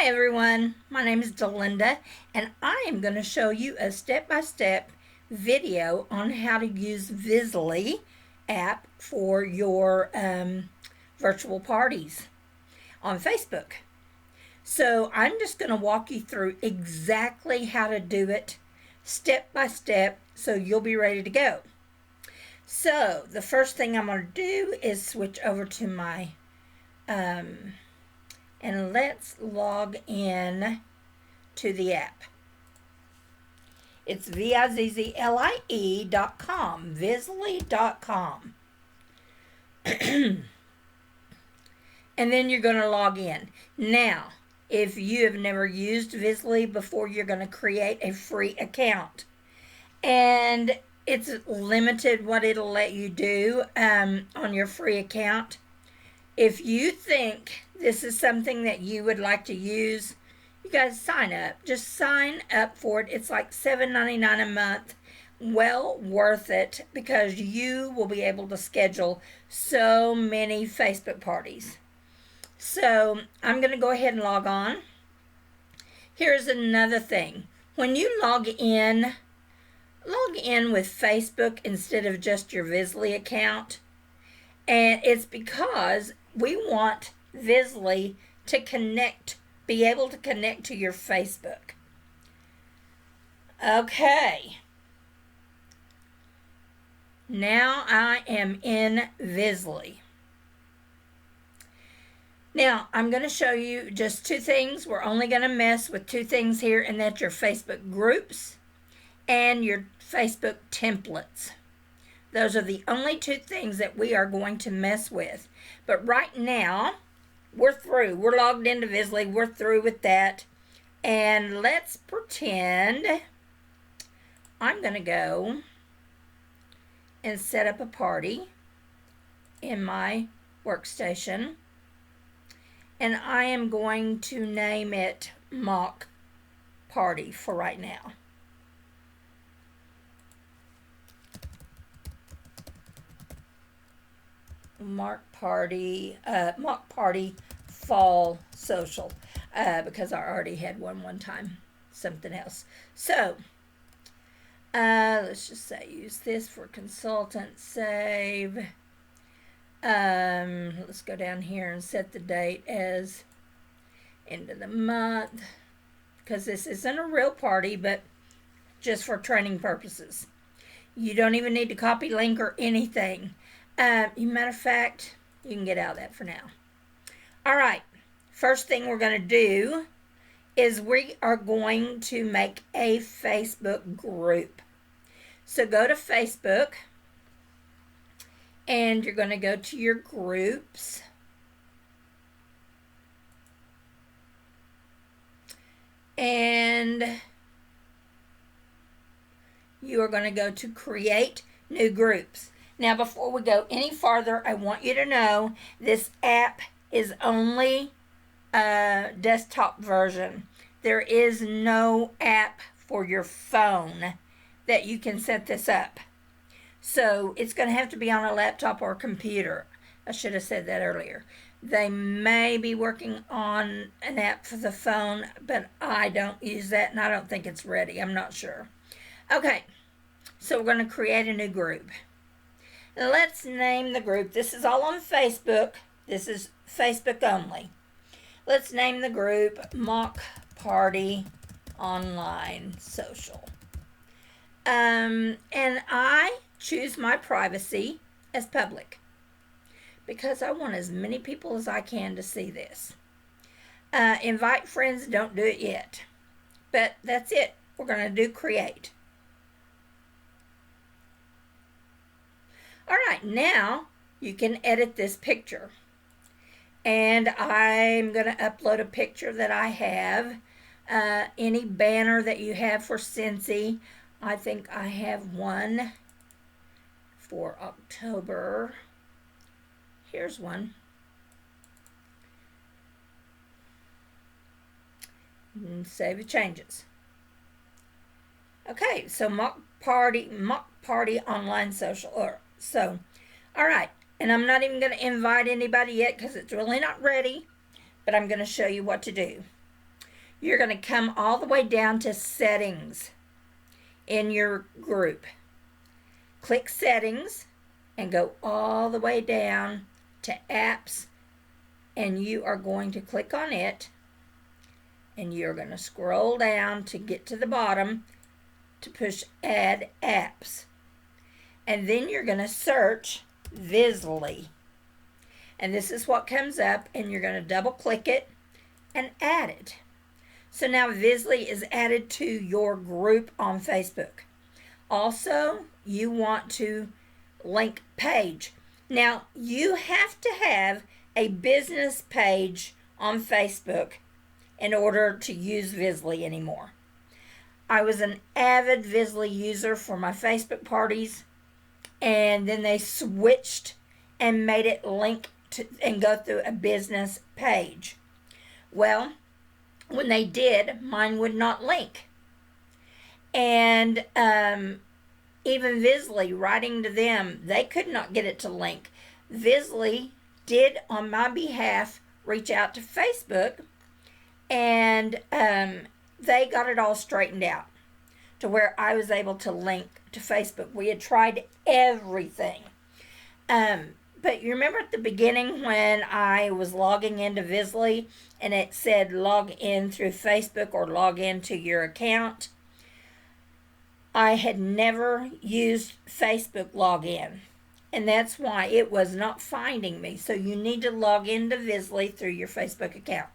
everyone, my name is Delinda and I am going to show you a step-by-step video on how to use Visly app for your virtual parties on Facebook. So I'm just going to walk you through exactly how to do it step by step so you'll be ready to go. So the first thing I'm going to do is switch over to my and let's log in to the app. It's Vizzlie.com, Visly.com. And then you're going to log in. Now, if you have never used Visly before, you're going to create a free account. And it's limited what it'll let you do on your free account. If you think this is something that you would like to use, you guys sign up. Just sign up for it. It's like $7.99 a month. Well worth it because you will be able to schedule so many Facebook parties. So I'm going to go ahead and log on. Here's another thing. When you log in with Facebook instead of just your Visly account. And it's because we want Visly to be able to connect to your Facebook. Okay. Now I am in Visly. Now I'm going to show you just two things. We're only going to mess with two things here, and that's your Facebook groups and your Facebook templates. Those are the only two things that we are going to mess with. But right now, we're through. We're logged into Visly. We're through with that. And let's pretend I'm going to go and set up a party in my workstation. And I am going to name it Mock Party for right now. Mock Party Fall Social, because I already had one time, something else. So, let's just say use this for consultant save. Let's go down here and set the date as end of the month, because this isn't a real party, but just for training purposes. You don't even need to copy link or anything. Matter of fact, you can get out of that for now. All right, first thing we're going to do is we are going to make a Facebook group. So go to Facebook, and you're going to go to your groups. And you are going to go to create new groups. Now, before we go any farther, I want you to know this app is only a desktop version. There is no app for your phone that you can set this up. So it's going to have to be on a laptop or computer. I should have said that earlier. They may be working on an app for the phone, but I don't use that, and I don't think it's ready. I'm not sure. Okay, so we're going to create a new group. Let's name the group. This is all on Facebook. This is Facebook only. Let's name the group Mock Party Online Social. And I choose my privacy as public because I want as many people as I can to see this. Invite friends, don't do it yet. But that's it. We're going to do create. All right, now you can edit this picture. And I'm going to upload a picture that I have. Any banner that you have for Cincy. I think I have one for October. Here's one. And save the changes. Okay, so mock party online social. So, all right, and I'm not even going to invite anybody yet because it's really not ready, but I'm going to show you what to do. you're going to come all the way down to settings in your group. Click settings and go all the way down to apps, and you are going to click on it, and you're going to scroll down to get to the bottom to push add apps, and then you're going to search Visly, and this is what comes up, and you're going to double click it and add it. So now Visly is added to your group on Facebook. Also, you want to link page. Now, you have to have a business page on Facebook in order to use Visly anymore. I was an avid Visly user for my Facebook parties, and then they switched and made it link to and go through a business page. Well, when they did, mine would not link. And even Visly, writing to them, they could not get it to link. Visly did, on my behalf, reach out to Facebook, and they got it all straightened out to where I was able to link to Facebook. We had tried everything. But you remember at the beginning when I was logging into Visly and it said log in through Facebook or log into your account? I had never used Facebook login, and that's why it was not finding me. So you need to log into Visly through your Facebook account.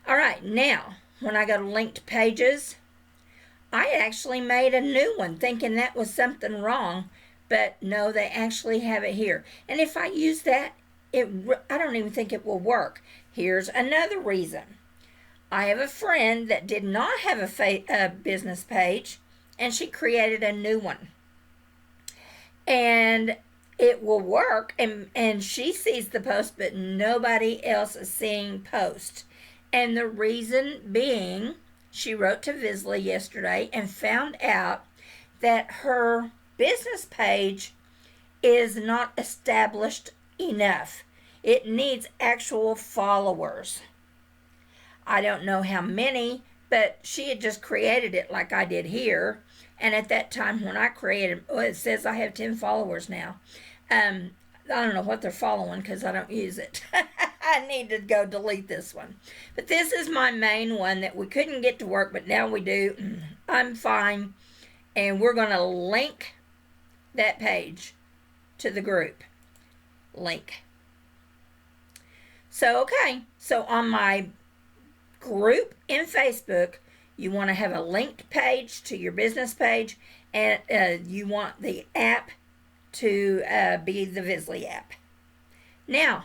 All right, now when I go to linked pages, I actually made a new one thinking that was something wrong, but no, they actually have it here. And if I use that, I don't even think it will work. Here's another reason. I have a friend that did not have a business page, and she created a new one. And it will work, and she sees the post, but nobody else is seeing posts. And the reason being, she wrote to Visly yesterday and found out that her business page is not established enough. It needs actual followers. I don't know how many, but she had just created it like I did here. And at that time when I created, it says I have 10 followers now. I don't know what they're following because I don't use it. I need to go delete this one. But this is my main one that we couldn't get to work, but now we do. I'm fine. And we're going to link that page to the group. Link. So, okay. So on my group in Facebook, you want to have a linked page to your business page, and you want the app to be the Visly app. Now,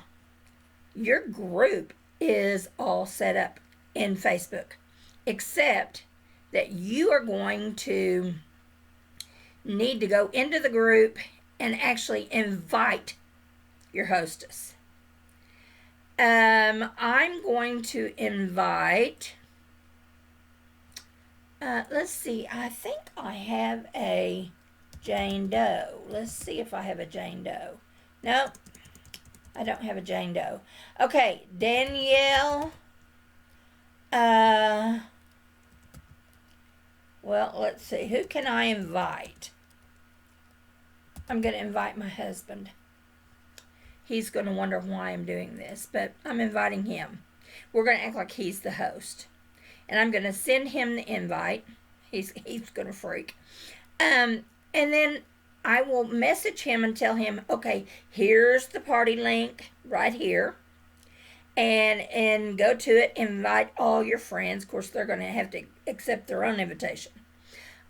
your group is all set up in Facebook, except that you are going to need to go into the group and actually invite your hostess. I'm going to invite, let's see, I think I have a Jane Doe. Let's see if I have a Jane Doe. Nope, I don't have a Jane Doe. Okay, Danielle. Well, let's see. Who can I invite? I'm going to invite my husband. He's going to wonder why I'm doing this, but I'm inviting him. We're going to act like he's the host. And I'm going to send him the invite. He's going to freak. And then I will message him and tell him, okay, here's the party link right here. And go to it, invite all your friends. Of course, they're going to have to accept their own invitation.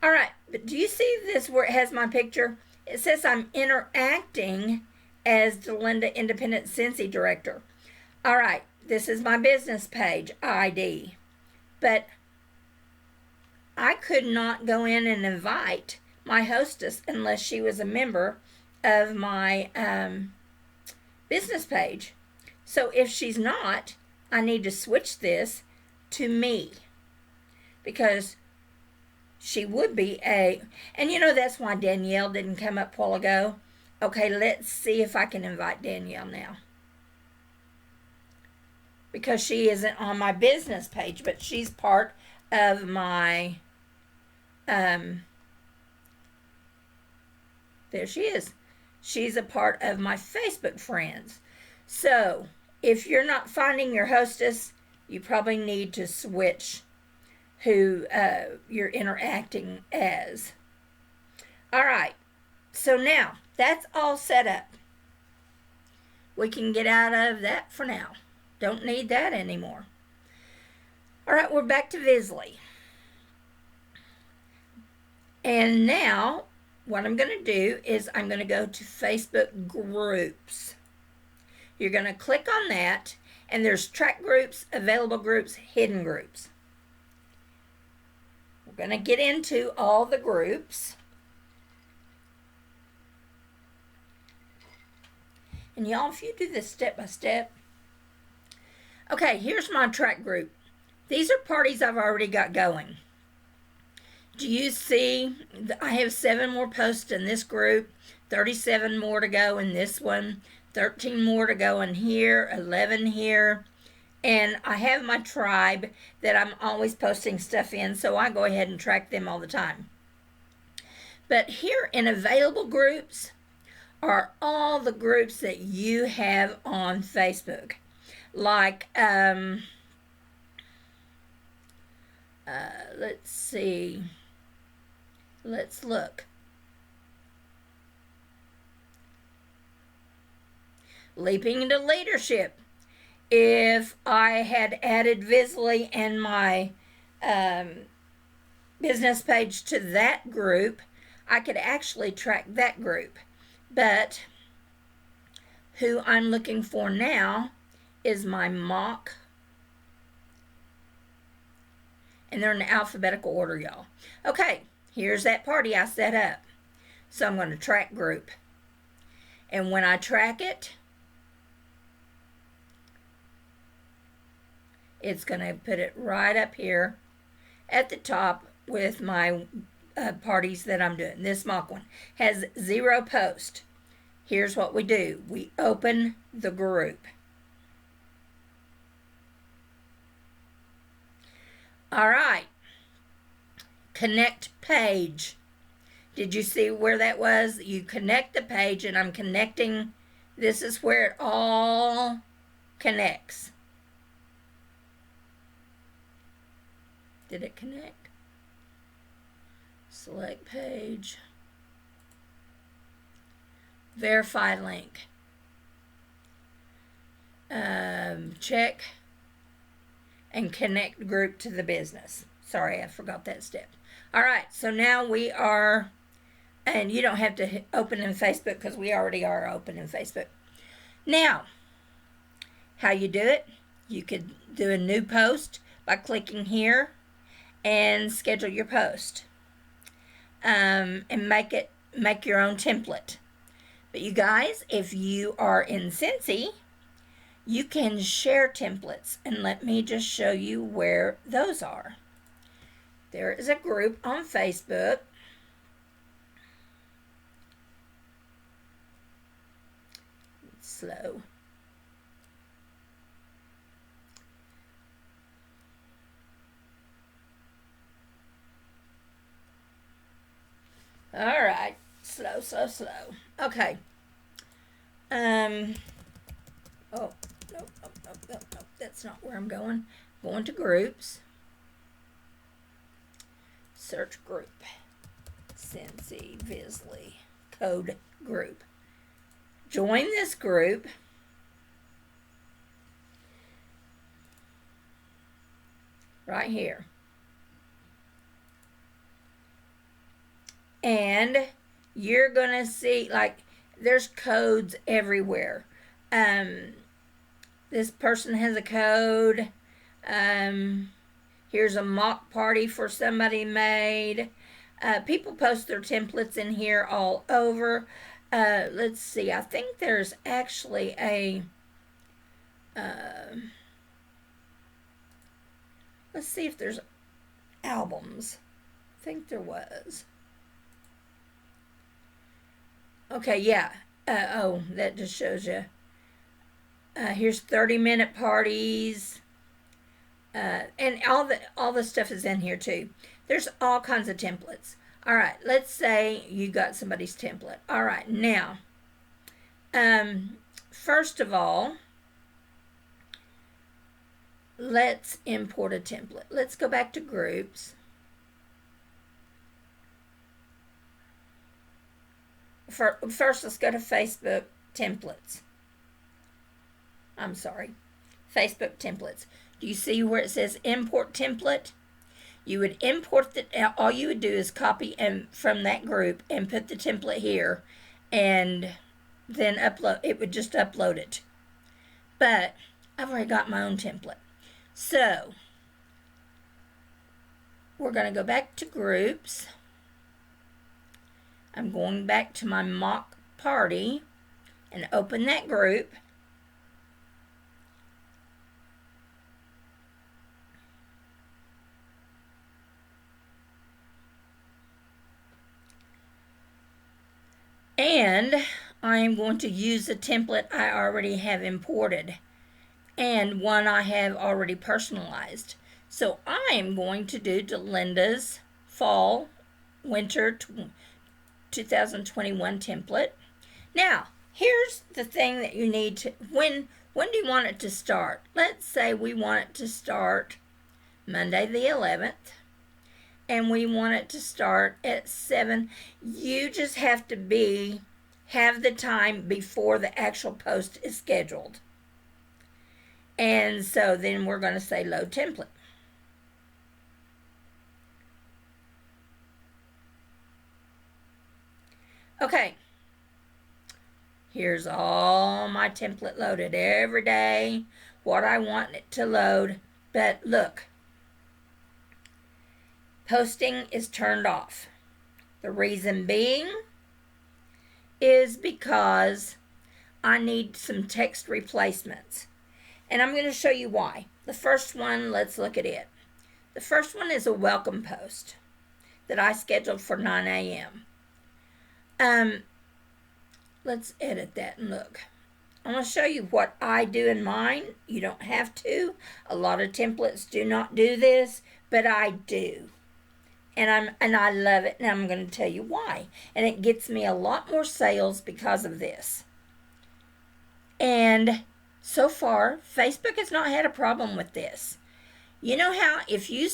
All right, but do you see this where it has my picture? It says I'm interacting as Delinda Independent Cincy Director. All right, this is my business page ID. But I could not go in and invite my hostess unless she was a member of my business page. So if she's not, I need to switch this to me, because she would be and that's why Danielle didn't come up a while ago. Okay, let's see if I can invite Danielle now. because she isn't on my business page, but she's part of my, there she is. She's a part of my Facebook friends. So if you're not finding your hostess, you probably need to switch who you're interacting as. All right, so now that's all set up. We can get out of that for now. Don't need that anymore. All right, we're back to Visly. And now what I'm going to do is I'm going to go to Facebook groups. You're going to click on that, and there's track groups, available groups, hidden groups. We're going to get into all the groups. And y'all, if you do this step by step. Okay, here's my track group. These are parties I've already got going. Do you see? I have 7 more posts in this group, 37 more to go in this one, 13 more to go in here, 11 here. And I have my tribe that I'm always posting stuff in, so I go ahead and track them all the time. But here in available groups are all the groups that you have on Facebook. Like, let's see. Let's look. Leaping into Leadership. If I had added Visly and my business page to that group, I could actually track that group. But who I'm looking for now is my mock. And they're in alphabetical order, y'all. Okay, here's that party I set up. So I'm going to track group. And when I track it, it's going to put it right up here at the top with my parties that I'm doing. This mock one has 0 posts. Here's what we do. We open the group. All right. Connect page. Did you see where that was? You connect the page, and I'm connecting. This is where it all connects. Did it connect? Select page. Verify link. Check and connect group to the business. Sorry, I forgot that step. All right, so now we are, and you don't have to open in Facebook because we already are open in Facebook. Now, how you do it, you could do a new post by clicking here and schedule your post, and make your own template. But you guys, if you are in Cincy, you can share templates, and let me just show you where those are. There is a group on Facebook. It's slow. All right, slow. Okay. Oh, no, that's not where I'm going. Going to groups. Search group. Cincy Visly code group. Join this group. Right here. And you're going to see, like, there's codes everywhere. This person has a code. Here's a mock party for somebody made. People post their templates in here all over. Let's see. I think there's actually a... let's see if there's albums. I think there was. Okay, yeah. Oh, that just shows you. Here's 30-minute parties. And all the stuff is in here too. There's all kinds of templates. All right, let's say you got somebody's template. All right, now, first of all, let's import a template. Let's go back to groups. First, let's go to Facebook templates. I'm sorry, Facebook templates. Do you see where it says import template? You would import all you would do is copy from that group and put the template here, and then upload. It would just upload it. But I've already got my own template. So we're going to go back to groups. I'm going back to my mock party and open that group. And I am going to use a template I already have imported and one I have already personalized. So I am going to do Delinda's Fall Winter 2021 template. Now, here's the thing that you need to, when do you want it to start? Let's say we want it to start Monday the 11th. And we want it to start at 7. You just have to have the time before the actual post is scheduled. And so then we're going to say load template. Okay. Here's all my template loaded every day, what I want it to load. But look. Posting is turned off. The reason being is because I need some text replacements. And I'm going to show you why. The first one, let's look at it. The first one is a welcome post that I scheduled for 9 a.m. Let's edit that and look. I'm going to show you what I do in mine. You don't have to. A lot of templates do not do this, but I do. And I love it, and I'm going to tell you why. And it gets me a lot more sales because of this. And so far, Facebook has not had a problem with this. You know how if you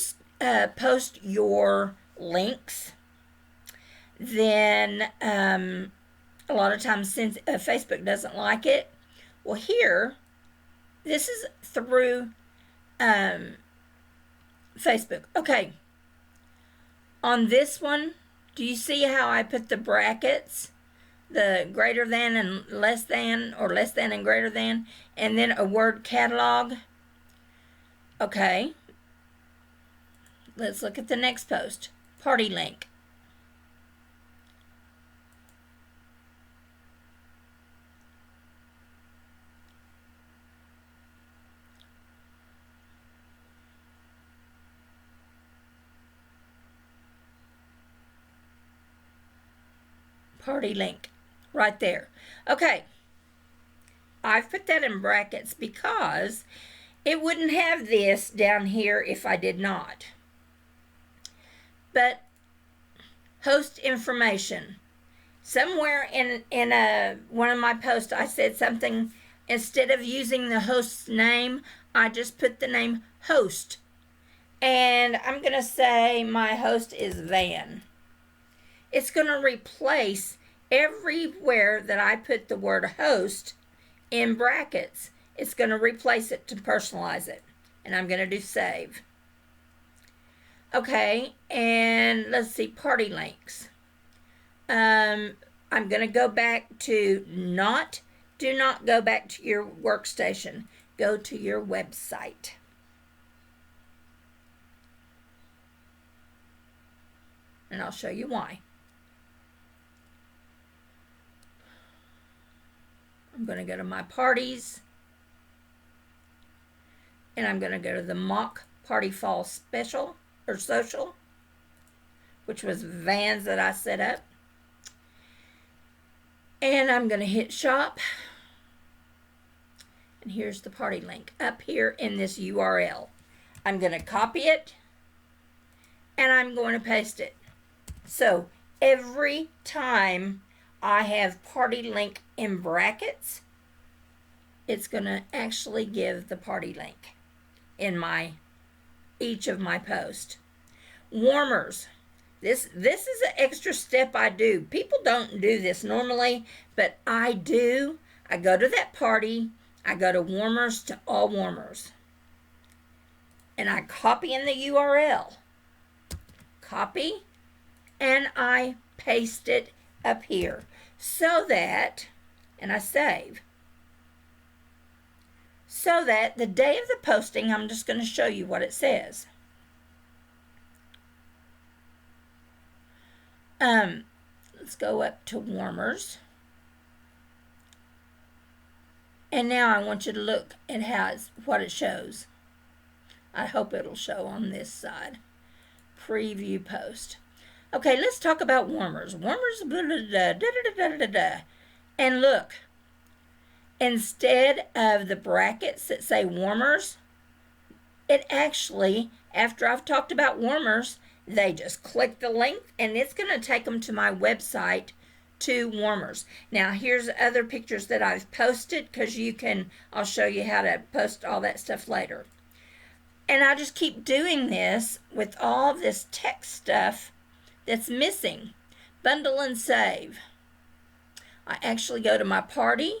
post your links, then a lot of times since Facebook doesn't like it. Well, here, this is through Facebook. Okay. On this one, do you see how I put the brackets? The greater than and less than, or less than and greater than, and then a word catalog. Okay. Let's look at the next post. Party link. Party link right there. Okay, I've put that in brackets because it wouldn't have this down here if I did not. But host information. Somewhere in one of my posts I said something, instead of using the host's name, I just put the name host. And I'm going to say my host is Van. It's going to replace everywhere that I put the word host in brackets. It's going to replace it to personalize it. And I'm going to do save. Okay, and let's see, party links. I'm going to go back to do not go back to your workstation. Go to your website. And I'll show you why. I'm going to go to my parties. And I'm going to go to the mock party fall special or social, which was Vans that I set up. And I'm going to hit shop. And here's the party link up here in this URL. I'm going to copy it and I'm going to paste it. So every time I have party link in brackets, it's going to actually give the party link in each of my posts. Warmers. This is an extra step I do. People don't do this normally, but I do. I go to that party. I go to warmers to all warmers. And I copy in the URL. Copy. And I paste it up here. So that, and I save. So that the day of the posting, I'm just going to show you what it says. Let's go up to warmers. And now I want you to look at what it shows. I hope it'll show on this side. Preview post. Okay, let's talk about warmers. Warmers, blah, blah, blah, da, da, da, da, da. And look, instead of the brackets that say warmers, it actually, after I've talked about warmers, they just click the link and it's going to take them to my website to warmers. Now here's other pictures that I've posted because I'll show you how to post all that stuff later. And I just keep doing this with all this text stuff that's missing. Bundle and save. I actually go to my party.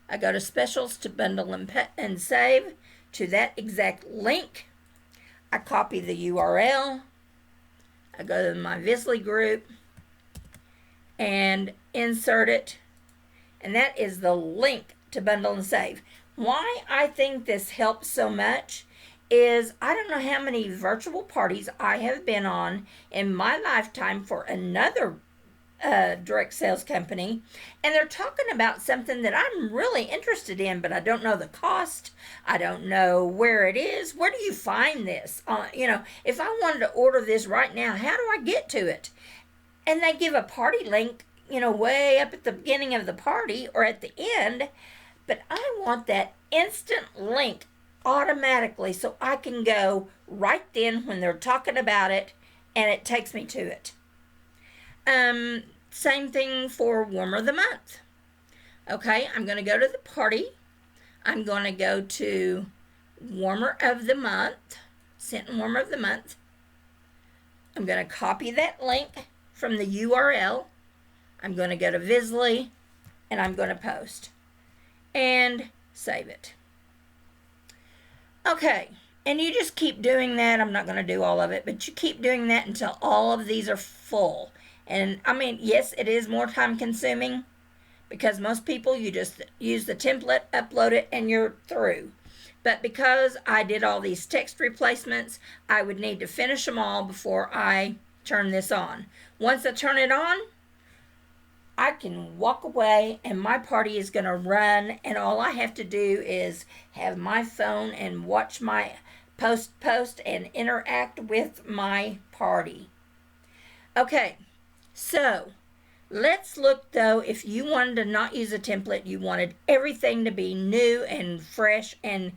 I go to specials to bundle and save to that exact link. I copy the URL. I go to my Visly group and insert it. And that is the link to bundle and save. Why I think this helps so much is I don't know how many virtual parties I have been on in my lifetime for another direct sales company, and they're talking about something that I'm really interested in, but I don't know the cost. I don't know where it is. Where do you find this? If I wanted to order this right now, how do I get to it? And they give a party link, way up at the beginning of the party or at the end, but I want that instant link automatically so I can go right then when they're talking about it and it takes me to it. Same thing for Warmer of the Month. Okay, I'm going to go to the party. I'm going to go to Warmer of the Month, Scent and Warmer of the Month. I'm going to copy that link from the URL. I'm going to go to Visly and I'm going to post and save it. Okay, and you just keep doing that. I'm not going to do all of it, but you keep doing that until all of these are full. And I mean, yes, it is more time consuming because most people, you just use the template, upload it, and you're through. But because I did all these text replacements, I would need to finish them all before I turn this on. Once I turn it on, I can walk away and my party is going to run, and all I have to do is have my phone and watch my post and interact with my party. Okay, so let's look though, if you wanted to not use a template, you wanted everything to be new and fresh and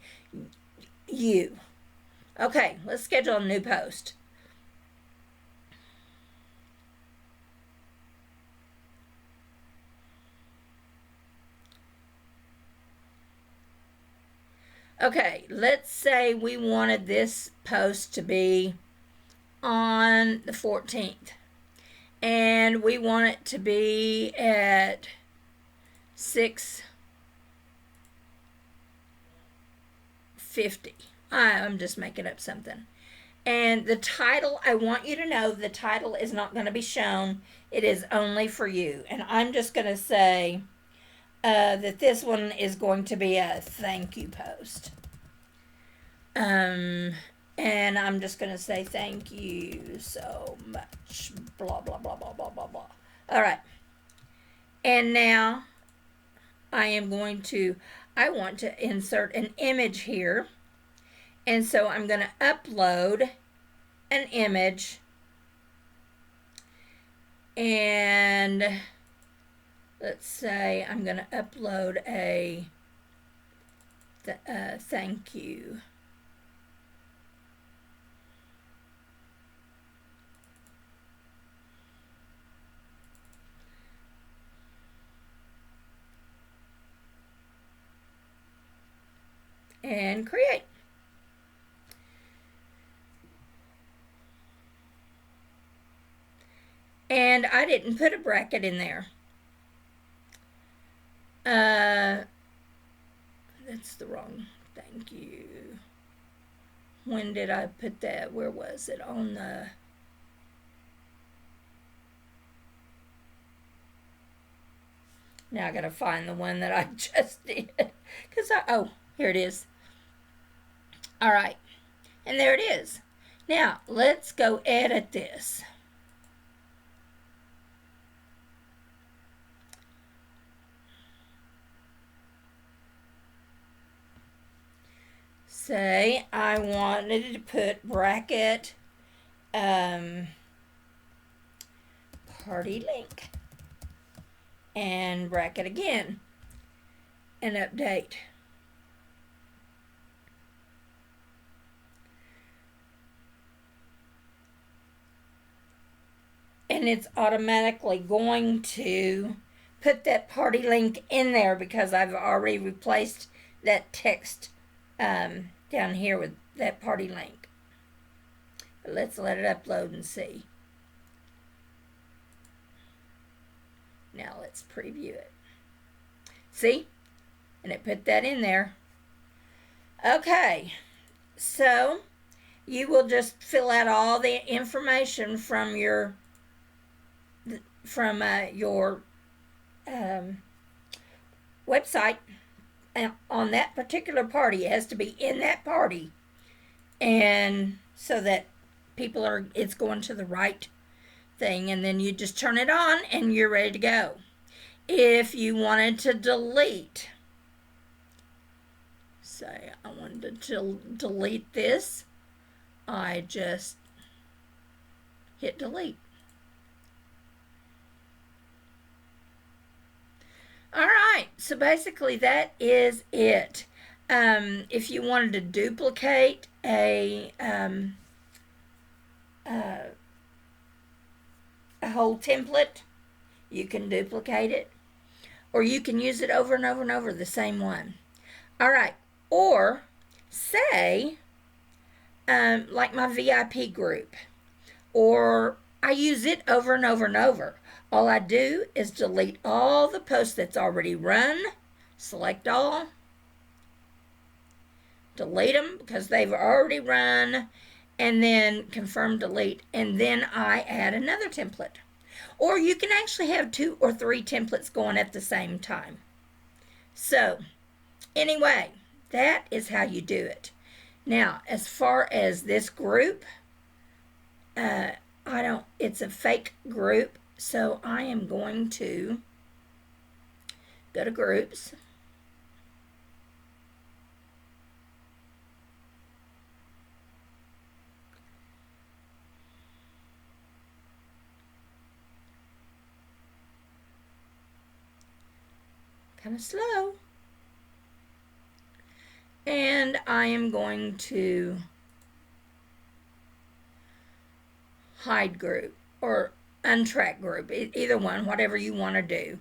you. Okay, let's schedule a new post. Okay, let's say we wanted this post to be on the 14th. And we want it to be at 6:50. I'm just making up something. And the title, I want you to know the title is not going to be shown. It is only for you. And I'm just going to say that this one is going to be a thank you post. And I'm just going to say thank you so much, blah, blah, blah, blah, blah, blah, blah. All right. And now I want to insert an image here. And so I'm going to upload an image. And let's say I'm going to upload a thank you. And create. And I didn't put a bracket in there. That's the wrong thank you. When did I put that? Where was it? On the... Now I gotta find the one that I just did. Oh, here it is. All right. And there it is. Now, let's go edit this. Say I wanted to put bracket party link and bracket again and update. And it's automatically going to put that party link in there because I've already replaced that text down here with that party link. But let's let it upload and see. Now let's preview it. See? And it put that in there. Okay, so you will just fill out all the information from your website on that particular party. It has to be in that party, and so that it's going to the right thing, and then you just turn it on and you're ready to go. If you wanted to delete, say I wanted to delete this, I just hit delete. All right, so basically that is it. If you wanted to duplicate a whole template, you can duplicate it, or you can use it over and over and over, the same one. All right, or say like my VIP group, or I use it over and over and over. All I do is delete all the posts that's already run, select all, delete them because they've already run, and then confirm delete, and then I add another template. Or you can actually have 2 or 3 templates going at the same time. So anyway, that is how you do it. Now, as far as this group, it's a fake group, so I am going to go to groups. Kind of slow. And I am going to hide group or untrack group, either one, whatever you want to do.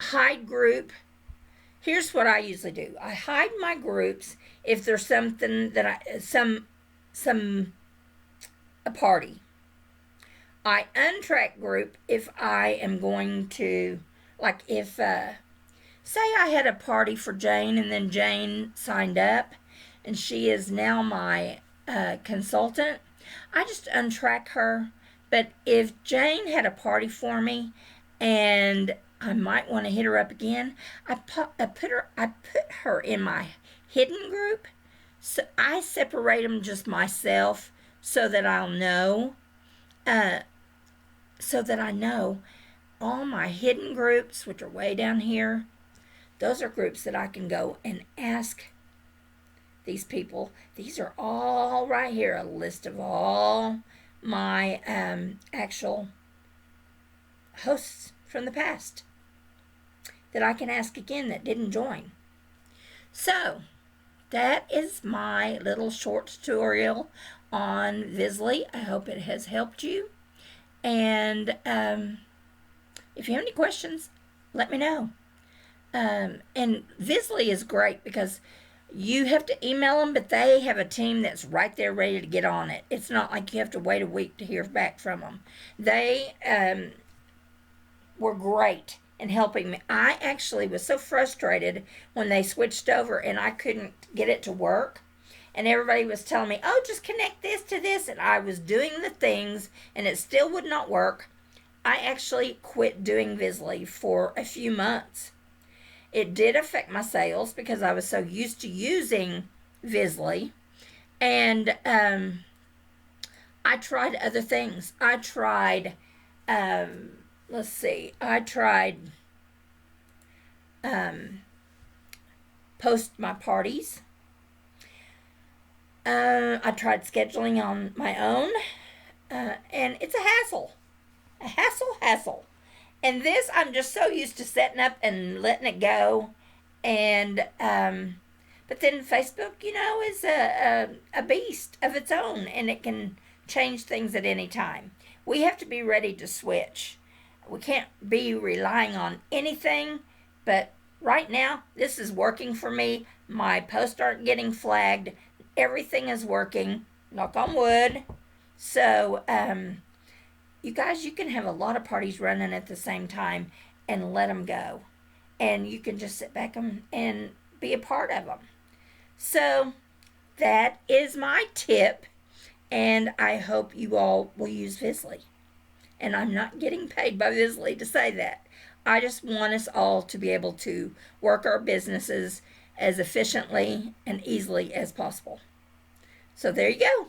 Hide group, here's what I usually do. I hide my groups if there's something that a party. I untrack group if I am going to, like if, say I had a party for Jane and then Jane signed up and she is now my consultant, I just untrack her. But if Jane had a party for me and I might want to hit her up again, I put her in my hidden group. So I separate them just myself so that I'll know, so that I know all my hidden groups, which are way down here. Those are groups that I can go and ask these people. These are all right here, a list of all my actual hosts from the past that I can ask again that didn't join. So, that is my little short tutorial on Visly. I hope it has helped you. And if you have any questions, let me know. And Visly is great because you have to email them, but they have a team that's right there ready to get on it. It's not like you have to wait a week to hear back from them. They were great in helping me. I actually was so frustrated when they switched over and I couldn't get it to work. And everybody was telling me, oh, just connect this to this. And I was doing the things and it still would not work. I actually quit doing Visly for a few months. It did affect my sales because I was so used to using Visly. And I tried other things. I tried, post my parties. I tried scheduling on my own. And it's a hassle. A hassle. And this, I'm just so used to setting up and letting it go. And, but then Facebook, is a beast of its own, and it can change things at any time. We have to be ready to switch. We can't be relying on anything, but right now, this is working for me. My posts aren't getting flagged. Everything is working. Knock on wood. So, you guys, you can have a lot of parties running at the same time and let them go. And you can just sit back and be a part of them. So that is my tip. And I hope you all will use Visly. And I'm not getting paid by Visly to say that. I just want us all to be able to work our businesses as efficiently and easily as possible. So there you go.